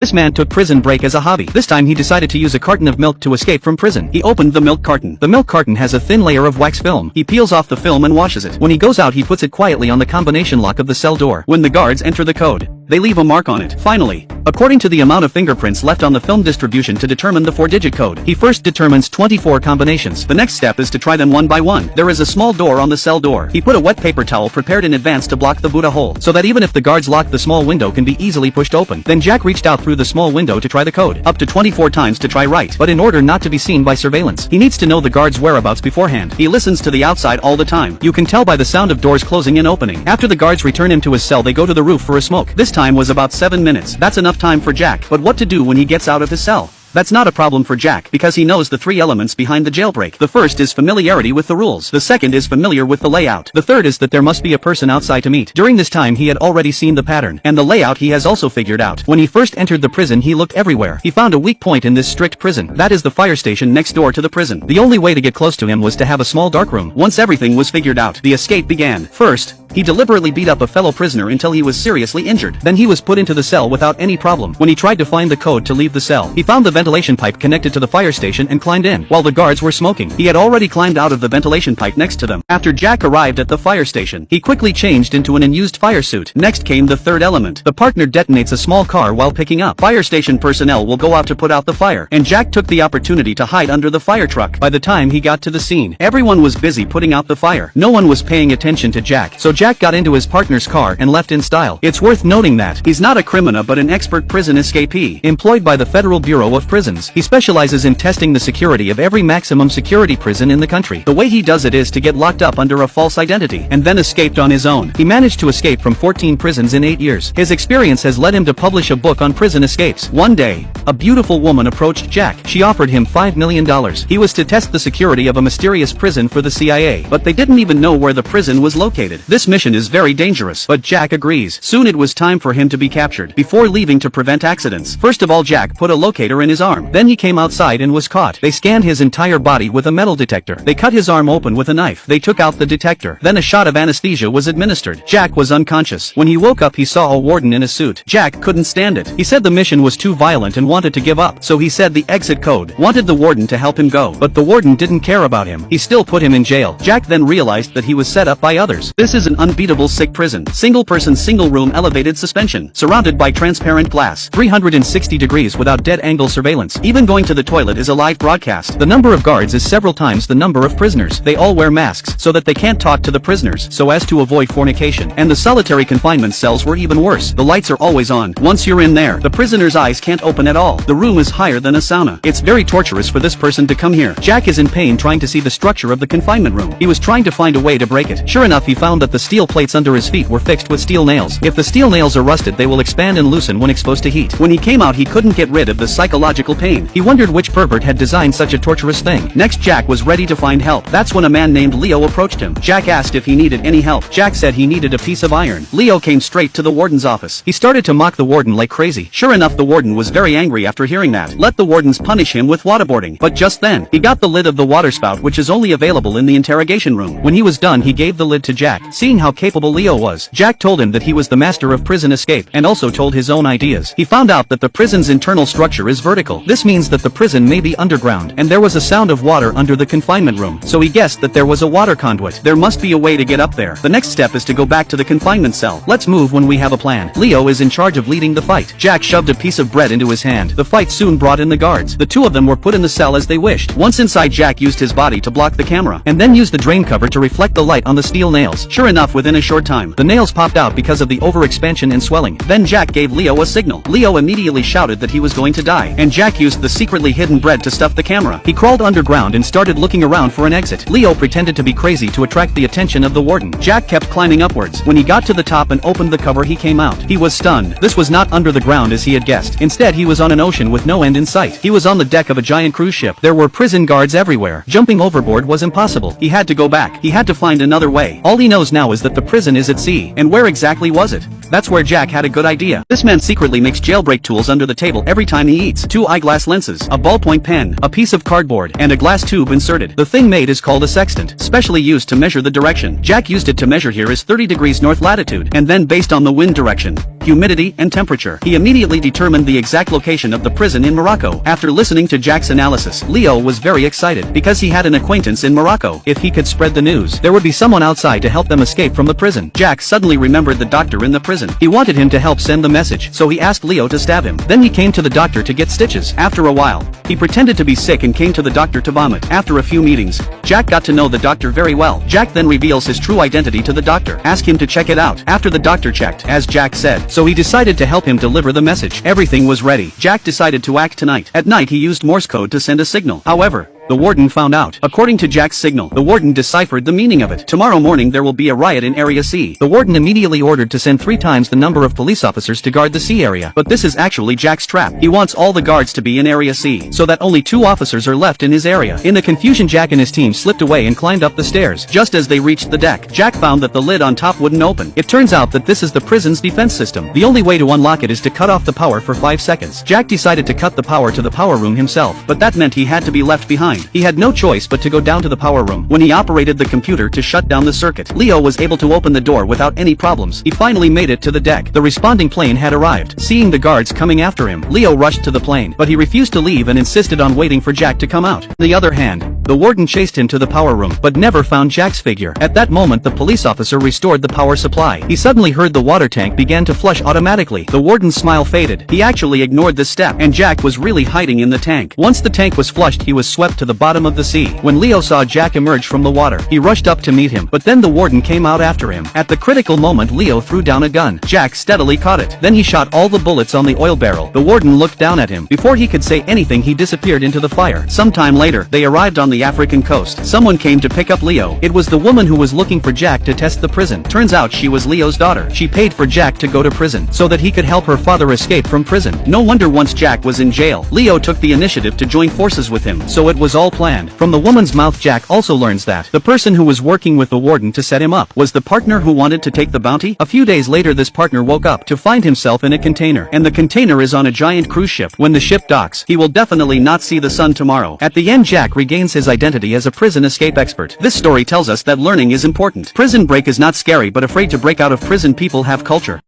This man took prison break as a hobby. This time he decided to use a carton of milk to escape from prison. He opened the milk carton. The milk carton has a thin layer of wax film. He peels off the film and washes it. When he goes out, he puts it quietly on the combination lock of the cell door. When the guards enter the code, they leave a mark on it. Finally, according to the amount of fingerprints left on the film distribution to determine the 4-digit code, he first determines 24 combinations. The next step is to try them one by one. There is a small door on the cell door. He put a wet paper towel prepared in advance to block the Buddha hole, so that even if the guards lock, the small window can be easily pushed open. Then Jack reached out through the small window to try the code, up to 24 times to try right. But in order not to be seen by surveillance, he needs to know the guards' whereabouts beforehand. He listens to the outside all the time. You can tell by the sound of doors closing and opening. After the guards return him to his cell, they go to the roof for a smoke. This time was about 7 minutes. That's enough time for Jack. But what to do when he gets out of his cell? That's not a problem for Jack, because he knows the 3 elements behind the jailbreak. The first is familiarity with the rules. The second is familiar with the layout. The third is that there must be a person outside to meet. During this time he had already seen the pattern, and the layout he has also figured out. When he first entered the prison, he looked everywhere. He found a weak point in this strict prison. That is the fire station next door to the prison. The only way to get close to him was to have a small dark room. Once everything was figured out, the escape began. First, he deliberately beat up a fellow prisoner until he was seriously injured. Then he was put into the cell without any problem. When he tried to find the code to leave the cell, he found the ventilation pipe connected to the fire station and climbed in. While the guards were smoking, he had already climbed out of the ventilation pipe next to them. After Jack arrived at the fire station, he quickly changed into an unused fire suit. Next came the third element. The partner detonates a small car while picking up. Fire station personnel will go out to put out the fire, and Jack took the opportunity to hide under the fire truck. By the time he got to the scene, everyone was busy putting out the fire. No one was paying attention to Jack, so Jack got into his partner's car and left in style. It's worth noting that he's not a criminal but an expert prison escapee, employed by the Federal Bureau of Prisons. He specializes in testing the security of every maximum security prison in the country. The way he does it is to get locked up under a false identity, and then escaped on his own. He managed to escape from 14 prisons in 8 years. His experience has led him to publish a book on prison escapes. One day, a beautiful woman approached Jack. She offered him $5 million. He was to test the security of a mysterious prison for the CIA, but they didn't even know where the prison was located. This mission is very dangerous, but Jack agrees. Soon it was time for him to be captured. Before leaving to prevent accidents, first of all Jack put a locator in his arm. Then he came outside and was caught. They scanned his entire body with a metal detector. They cut his arm open with a knife. They took out the detector. Then a shot of anesthesia was administered. Jack was unconscious. When he woke up, he saw a warden in a suit. Jack couldn't stand it. He said the mission was too violent and wanted to give up. So he said the exit code, wanted the warden to help him go. But the warden didn't care about him. He still put him in jail. Jack then realized that he was set up by others. This is an unbeatable sick prison. Single person, single room, elevated suspension, surrounded by transparent glass, 360 degrees without dead angle surveillance. Even going to the toilet is a live broadcast. The number of guards is several times the number of prisoners. They all wear masks so that they can't talk to the prisoners, so as to avoid fornication. And the solitary confinement cells were even worse. The lights are always on. Once you're in there, the prisoner's eyes can't open at all. The room is higher than a sauna. It's very torturous for this person to come here. Jack is in pain trying to see the structure of the confinement room. He was trying to find a way to break it. Sure enough, he found that the steel plates under his feet were fixed with steel nails. If the steel nails are rusted, they will expand and loosen when exposed to heat. When he came out, he couldn't get rid of the psychological pain. He wondered which pervert had designed such a torturous thing. Next, Jack was ready to find help. That's when a man named Leo approached him. Jack asked if he needed any help. Jack said he needed a piece of iron. Leo came straight to the warden's office. He started to mock the warden like crazy. Sure enough, the warden was very angry after hearing that. Let the wardens punish him with waterboarding. But just then, he got the lid of the water spout, which is only available in the interrogation room. When he was done, he gave the lid to Jack. Seeing how capable Leo was, Jack told him that he was the master of prison escape, and also told his own ideas. He found out that the prison's internal structure is vertical. This means that the prison may be underground, and there was a sound of water under the confinement room, so he guessed that there was a water conduit. There must be a way to get up there. The next step is to go back to the confinement cell. Let's move when we have a plan. Leo is in charge of leading the fight. Jack shoved a piece of bread into his hand. The fight soon brought in the guards. The two of them were put in the cell as they wished. Once inside, Jack used his body to block the camera, and then used the drain cover to reflect the light on the steel nails. Sure enough, within a short time, the nails popped out because of the overexpansion and swelling. Then Jack gave Leo a signal. Leo immediately shouted that he was going to die, and Jack used the secretly hidden bread to stuff the camera. He crawled underground and started looking around for an exit. Leo pretended to be crazy to attract the attention of the warden. Jack kept climbing upwards. When he got to the top and opened the cover, he came out. He was stunned. This was not under the ground as he had guessed. Instead, he was on an ocean with no end in sight. He was on the deck of a giant cruise ship. There were prison guards everywhere. Jumping overboard was impossible. He had to go back. He had to find another way. All he knows now is that the prison is at sea. And where exactly was it? That's where Jack had a good idea. This man secretly makes jailbreak tools under the table every time he eats. 2 eyeglass lenses, a ballpoint pen, a piece of cardboard, and a glass tube inserted. The thing made is called a sextant, specially used to measure the direction. Jack used it to measure here is 30 degrees north latitude, and then based on the wind direction, humidity, and temperature. He immediately determined the exact location of the prison in Morocco. After listening to Jack's analysis, Leo was very excited because he had an acquaintance in Morocco. If he could spread the news, there would be someone outside to help them escape from the prison. Jack suddenly remembered the doctor in the prison. He wanted him to help send the message, so he asked Leo to stab him. Then he came to the doctor to get stitches. After a while, he pretended to be sick and came to the doctor to vomit. After a few meetings, Jack got to know the doctor very well. Jack then reveals his true identity to the doctor. Ask him to check it out. After the doctor checked, as Jack said, so he decided to help him deliver the message. Everything was ready. Jack decided to act tonight. At night he used Morse code to send a signal. However, the warden found out. According to Jack's signal, the warden deciphered the meaning of it. Tomorrow morning there will be a riot in Area C. The warden immediately ordered to send 3 times the number of police officers to guard the C area. But this is actually Jack's trap. He wants all the guards to be in Area C, so that only 2 officers are left in his area. In the confusion, Jack and his team slipped away and climbed up the stairs. Just as they reached the deck, Jack found that the lid on top wouldn't open. It turns out that this is the prison's defense system. The only way to unlock it is to cut off the power for 5 seconds. Jack decided to cut the power to the power room himself, but that meant he had to be left behind. He had no choice but to go down to the power room. When he operated the computer to shut down the circuit, Leo was able to open the door without any problems. He finally made it to the deck. The responding plane had arrived. Seeing the guards coming after him, Leo rushed to the plane, but he refused to leave and insisted on waiting for Jack to come out. On the other hand, the warden chased him to the power room, but never found Jack's figure. At that moment the police officer restored the power supply. He suddenly heard the water tank began to flush automatically. The warden's smile faded. He actually ignored this step, and Jack was really hiding in the tank. Once the tank was flushed, he was swept to the bottom of the sea. When Leo saw Jack emerge from the water, he rushed up to meet him, but then the warden came out after him. At the critical moment, Leo threw down a gun. Jack steadily caught it. Then he shot all the bullets on the oil barrel. The warden looked down at him. Before he could say anything, he disappeared into the fire. Sometime later, they arrived on the African coast. Someone came to pick up Leo. It was the woman who was looking for Jack to test the prison. Turns out she was Leo's daughter. She paid for Jack to go to prison, so that he could help her father escape from prison. No wonder once Jack was in jail, Leo took the initiative to join forces with him, so it was all planned. From the woman's mouth, Jack also learns that the person who was working with the warden to set him up was the partner who wanted to take the bounty. A few days later, this partner woke up to find himself in a container, and the container is on a giant cruise ship. When the ship docks, he will definitely not see the sun tomorrow. At the end, Jack regains his identity as a prison escape expert. This story tells us that learning is important. Prison Break is not scary, but afraid to break out of prison people have culture.